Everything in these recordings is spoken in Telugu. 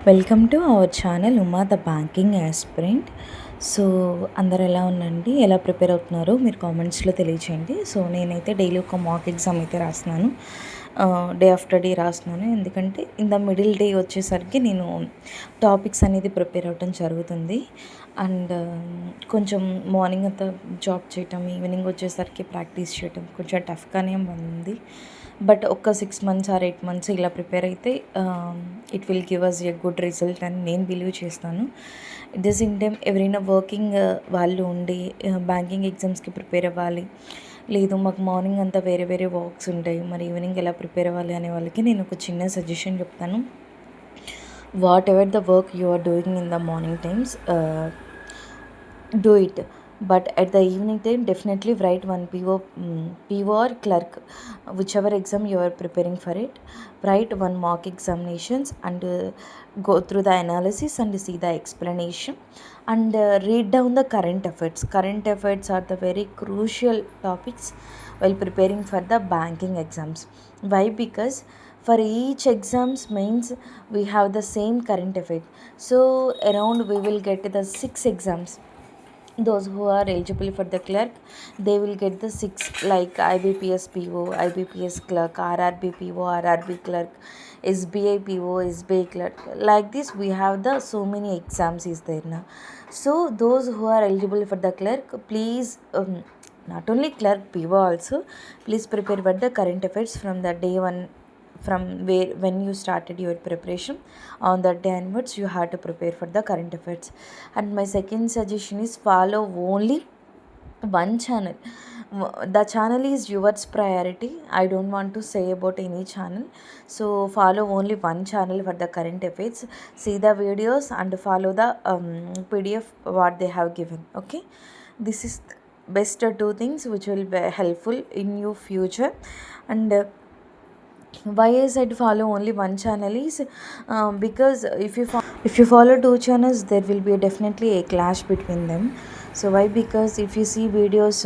Welcome to our channel Uma the banking aspirant. So అందరు ఎలా ఉండండి, ఎలా ప్రిపేర్ అవుతున్నారో మీరు కామెంట్స్లో తెలియచేయండి. సో నేనైతే డైలీ ఒక మాక్ ఎగ్జామ్ అయితే రాస్తున్నాను, డే ఆఫ్టర్ డే రాస్తున్నాను. ఎందుకంటే ఇన్ ద మిడిల్ డే వచ్చేసరికి నేను టాపిక్స్ అనేది ప్రిపేర్ అవ్వటం జరుగుతుంది. అండ్ కొంచెం మార్నింగ్ అంతా జాబ్ చేయటం, ఈవినింగ్ వచ్చేసరికి ప్రాక్టీస్ చేయటం కొంచెం టఫ్గానే ఉంది. బట్ ఒక 6 months ఆర్ 8 months ఇలా ప్రిపేర్ అయితే it will give us a good result అని నేను బిలీవ్ చేస్తాను. ఎట్ ద సేమ్ టైం ఎవరైనా వర్కింగ్ వాళ్ళు ఉండి బ్యాంకింగ్ ఎగ్జామ్స్కి ప్రిపేర్ అవ్వాలి, లేదు మాకు మార్నింగ్ అంతా వేరే వేరే వర్క్స్ ఉంటాయి, మరి ఈవినింగ్ ఎలా ప్రిపేర్ అవ్వాలి అనే వాళ్ళకి నేను ఒక చిన్న సజెషన్ చెప్తాను. Whatever the work you are doing in the morning times, do it, but at the evening time definitely write one PO or clerk, whichever exam you are preparing for it. Write one mock examinations and go through the analysis and see the explanation, and read down the current affairs are the very crucial topics while preparing for the banking exams. Why? Because for each exams means we have the same current affair, so around we will get the 6 exams. Those who are eligible for the clerk, they will get the 6, like IBPS PO, IBPS clerk, RRB PO, RRB clerk, SBI PO, SBI clerk. Like this we have the so many exams is there now. So those who are eligible for the clerk, please, not only clerk, PO also, please prepare for the current affairs from the day one, from where when you started your preparation. On that day onwards you have to prepare for the current affairs. And my second suggestion is follow only one channel. The channel is yours priority. I don't want to say about any channel, so follow only one channel for the current affairs. See the videos and follow the PDF what they have given. Okay, this is best two things which will be helpful in your future. And why I said follow only one channel is because if you follow two channels, there will be definitely a clash between them. So why? Because if you see videos,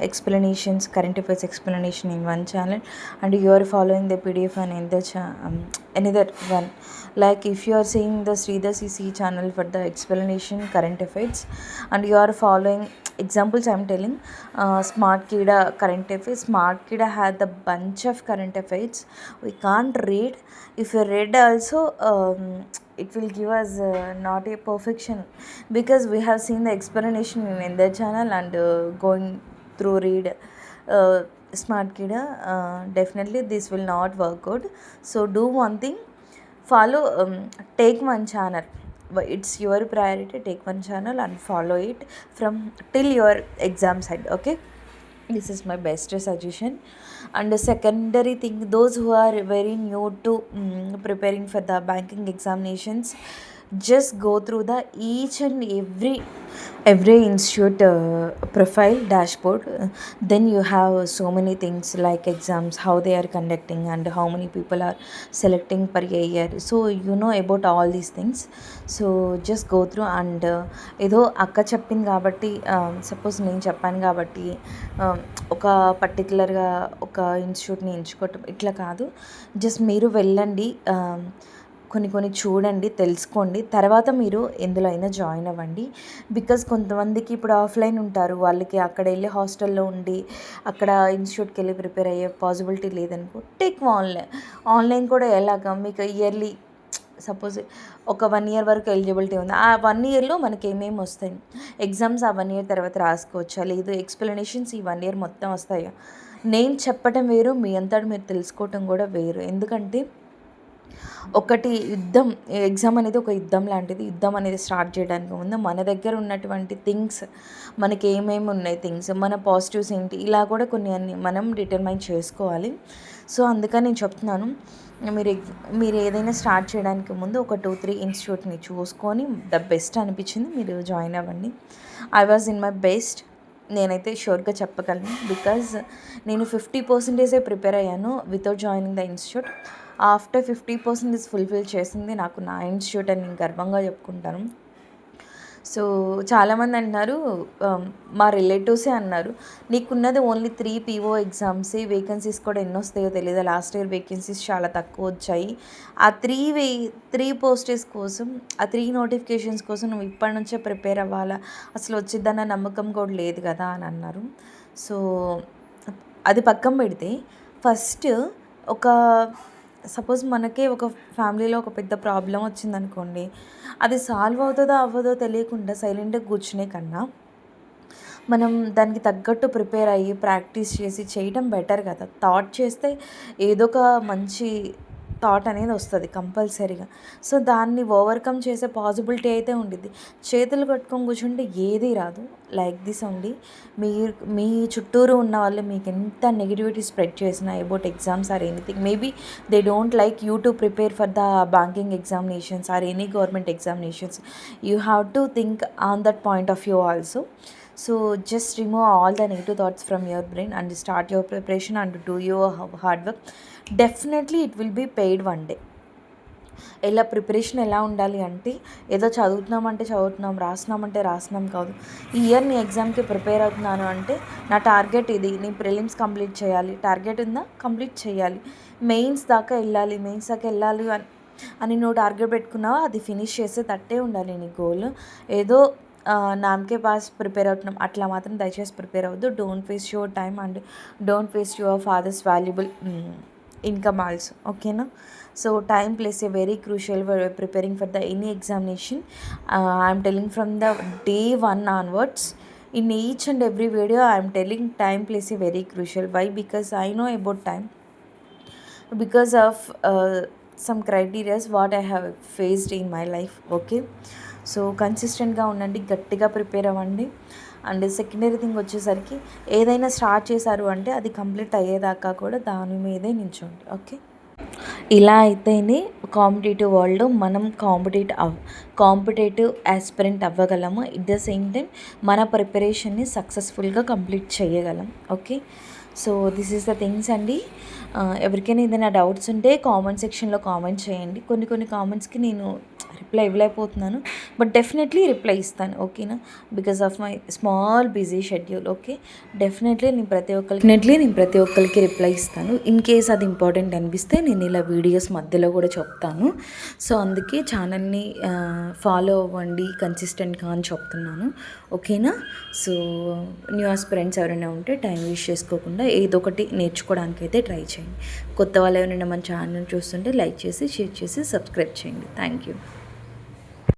explanations, current affairs explanation in one channel, and you are following the PDF on another one, like if you are seeing the Sridhar CC channel for the explanation current affairs, and you are following examples I'm telling, Smart Kida current affairs. Smart Kida had the bunch of current affairs we can't read. If you read also, it will give us not a perfection, because we have seen the explanation in their channel and going through read Smart Kida, definitely this will not work good. So do one thing, follow, take one channel. It's your priority, take one channel and follow it from till your exam side. Okay, this is my best suggestion. And the secondary thing, those who are very new to preparing for the banking examinations, just go through the each and every institute profile dashboard. Then you have so many things like exams, how they are conducting and how many people are selecting per year, so you know about all these things. So just go through and ఏదో అక్క చెప్పింది కాబట్టి, సపోజ్ నేను చెప్పాను కాబట్టి ఒక పర్టికులర్గా ఒక ఇన్స్టిట్యూట్ని ఎంచుకోవటం ఇట్లా కాదు. జస్ట్ మీరు వెళ్ళండి, కొన్ని చూడండి, తెలుసుకోండి, తర్వాత మీరు ఎందులో అయినా జాయిన్ అవ్వండి. బికాజ్ కొంతమందికి ఇప్పుడు ఆఫ్లైన్ ఉంటారు, వాళ్ళకి అక్కడ వెళ్ళి హాస్టల్లో ఉండి అక్కడ ఇన్స్టిట్యూట్కి వెళ్ళి ప్రిపేర్ అయ్యే పాసిబిలిటీ లేదనుకో, టేక్ ఆన్లైన్ కూడా ఎలాగా మీకు ఇయర్లీ సపోజ్ ఒక 1 year వరకు ఎలిజిబిలిటీ ఉంది. ఆ 1 yearలో మనకి ఏమేమి వస్తాయి, ఎగ్జామ్స్ ఆ 1 year తర్వాత రాసుకోవచ్చా, లేదు ఎక్స్ప్లెనేషన్స్ ఈ 1 year మొత్తం వస్తాయా. నేను చెప్పటం వేరు, మీ అంతటా మీరు తెలుసుకోవటం కూడా వేరు. ఎందుకంటే ఒకటి యుద్ధం, ఎగ్జామ్ అనేది ఒక యుద్ధం లాంటిది. యుద్ధం అనేది స్టార్ట్ చేయడానికి ముందు మన దగ్గర ఉన్నటువంటి థింగ్స్, మనకి ఏమేమి ఉన్నాయి థింగ్స్, మన పాజిటివ్స్ ఏంటి, ఇలా కూడా కొన్ని అన్ని మనం డిటర్మైన్ చేసుకోవాలి. సో అందుకని నేను చెప్తున్నాను, మీరు ఏదైనా స్టార్ట్ చేయడానికి ముందు ఒక 2-3 ఇన్స్టిట్యూట్ని చూసుకొని ద బెస్ట్ అనిపించింది మీరు జాయిన్ అవ్వండి. I was in my best, నేనైతే షూర్గా చెప్పగలను. బికాజ్ నేను 50% ప్రిపేర్ అయ్యాను without joining the institute. After 50% fulfil చేసింది నాకు నా ఇన్స్టిట్యూట్ అని నేను గర్వంగా చెప్పుకుంటాను. సో చాలామంది అంటున్నారు, మా రిలేటివ్సే అన్నారు, నీకున్నది ఓన్లీ 3 పీఓ ఎగ్జామ్సే, వేకెన్సీస్ కూడా ఎన్ని వస్తాయో తెలియదు, లాస్ట్ ఇయర్ వేకెన్సీస్ చాలా తక్కువ వచ్చాయి. ఆ 3 పోస్టెస్ కోసం, ఆ 3 నోటిఫికేషన్స్ కోసం నువ్వు ఇప్పటి నుంచే ప్రిపేర్ అవ్వాలా, అసలు వచ్చిద్దన్న నమ్మకం కూడా లేదు కదా అని అన్నారు. సో అది పక్కన పెడితే ఫస్ట్ ఒక సపోజ్ మనకే ఒక ఫ్యామిలీలో ఒక పెద్ద ప్రాబ్లం వచ్చిందనుకోండి, అది సాల్వ్ అవుతుందో అవ్వదో తెలియకుండా సైలెంట్గా కూర్చునే కన్నా మనం దానికి తగ్గట్టు ప్రిపేర్ అయ్యి ప్రాక్టీస్ చేసి చేయటం బెటర్ కదా. థాట్ చేస్తే ఏదో ఒక మంచి థాట్ అనేది వస్తుంది కంపల్సరీగా. సో దాన్ని ఓవర్కమ్ చేసే పాసిబిలిటీ అయితే ఉండిద్ది. చేతులు కట్టుకొని కూర్చుంటే ఏదీ రాదు. Like this only. మీ చుట్టూరు ఉన్న వాళ్ళు మీకు ఎంత నెగిటివిటీ స్ప్రెడ్ చేసినా about exams or anything, maybe they don't like you to prepare for the banking examinations or any government examinations. You have to think on that point of view also. So just remove all the negative thoughts from your brain and start your preparation and do your hard work. Definitely it will be paid one day. ఎలా ప్రిపరేషన్ ఎలా ఉండాలి అంటే, ఏదో చదువుతున్నామంటే చదువుతున్నాం, రాస్తున్నామంటే రాస్తున్నాం కాదు. ఈ ఇయర్ నీ ఎగ్జామ్కి ప్రిపేర్ అవుతున్నాను అంటే నా టార్గెట్ ఇది, నీ ప్రిలిమ్స్ కంప్లీట్ చేయాలి, టార్గెట్ ఉందా కంప్లీట్ చేయాలి, మెయిన్స్ దాకా వెళ్ళాలి అని నువ్వు టార్గెట్ పెట్టుకున్నావా, అది ఫినిష్ చేసే తట్టే ఉండాలి నీ గోల్. ఏదో నామకే పాస్ ప్రిపేర్ అవుతున్నాం అట్లా మాత్రం దయచేసి ప్రిపేర్ అవ్వద్దు. Don't waste your time and don't waste your father's valuable income also. Okay na. So time plays a very crucial for preparing for the any examination. I am telling from the day 1 onwards, in each and every video I am telling time plays a very crucial. Why? Because I know about time, because of some criteria what I have faced in my life. Okay, so కన్సిస్టెంట్గా ఉండండి, గట్టిగా ప్రిపేర్ అవ్వండి. అండ్ సెకండరీ థింగ్ వచ్చేసరికి ఏదైనా స్టార్ట్ చేశారు అంటే అది కంప్లీట్ అయ్యేదాకా కూడా దాని మీదే నిల్చోండి. ఓకే, ఇలా అయితేనే కాంపిటేటివ్ వరల్డ్లో మనం కాంపిటేటివ్ యాస్పిరెంట్ అవ్వగలము. ఎట్ ద సేమ్ టైం మన ప్రిపరేషన్ని సక్సెస్ఫుల్గా కంప్లీట్ చేయగలం. Okay, so this is the things అండి. ఎవరికైనా ఏదైనా డౌట్స్ ఉంటే కామెంట్ సెక్షన్లో కామెంట్ చేయండి. కొన్ని కామెంట్స్కి నేను రిప్లై ఇవ్వలేకపోతున్నాను, బట్ డెఫినెట్లీ రిప్లై ఇస్తాను. ఓకేనా, because of my small busy schedule. Okay, definitely నేను ప్రతి ఒక్కరికి రిప్లై ఇస్తాను. ఇన్ కేస్ అది ఇంపార్టెంట్ అనిపిస్తే నేను ఇలా వీడియోస్ మధ్యలో కూడా చెప్తాను. సో అందుకే ఛానల్ని ఫాలో అవ్వండి కన్సిస్టెంట్గా అని చెప్తున్నాను. ఓకేనా, సో న్యూ ఆస్పిరెంట్స్ ఎవరైనా ఉంటే టైం వేస్ట్ చేసుకోకుండా ఏదో ఒకటి నేర్చుకోవడానికి అయితే ట్రై చేయండి. కొత్త వాళ్ళు ఎవరైనా మన ఛానల్ చూస్తుంటే లైక్ చేసి, షేర్ చేసి, సబ్స్క్రైబ్ చేయండి. Thank you.